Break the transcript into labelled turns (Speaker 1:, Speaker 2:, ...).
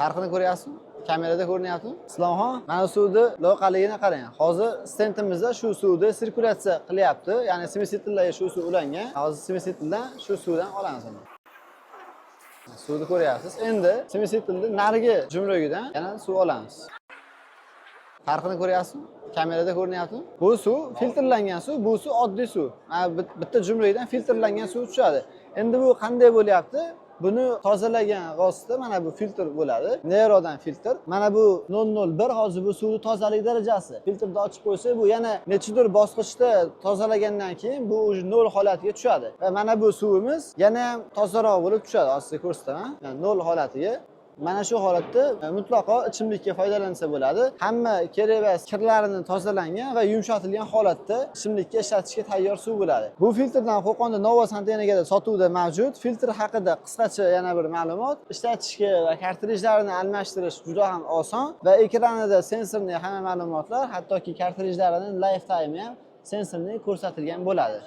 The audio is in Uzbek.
Speaker 1: Farqini ko'ryapsizmi? Kamerada ko'rinyaptimi? Islomxon, mana suvni loqaligini qarang. Hozir stentimizda shu suvni sirkulyatsiya qilyapti. Ya'ni semisetillarga shu suv ulangan. Hozir semisetildan shu suvdan olamiz uni. Suvni ko'ryapsiz. Endi semisetilni narigi jumrogidan yana suv olamiz. Farqini ko'ryapsizmi? Kamerada ko'rinyaptimi? Bu suv filtrlangan suv, bu suv oddiy suv. Bitta jumroqdan filtrlangan suv tushadi. Endi bu qanday bo'lyapti? Buni tozalagan vosita mana bu filtr bo'ladi. Nerodan filtr. Mana bu 001 hozir bu suvning tozalik darajasi. Filtrni ochib qo'ysa, bu yana nechidir bosqichda tozalagandan keyin bu уже 0 holatiga tushadi. Va mana bu suvimiz yana ham tozaroq bo'lib tushadi. Hozir ko'rsataman. Yani 0 holatiga. Mana shu holatda mutlaqo ichimlikka foydalansa bo'ladi. Hamma kerak emas kirlarini tozalangan va yumshatilgan holatda ichimlikka ishlatishga tayyor suv bo'ladi. Bu filtrdan Qo'qonda Nova Santenegada sotuvda mavjud. Filtr haqida qisqacha yana bir ma'lumot. Ishlatishga va kartrijlarni almashtirish juda ham oson va ekranida sensorli hamma ma'lumotlar, hattoki kartrijlarining lifetime ham sensorli ko'rsatilgan bo'ladi.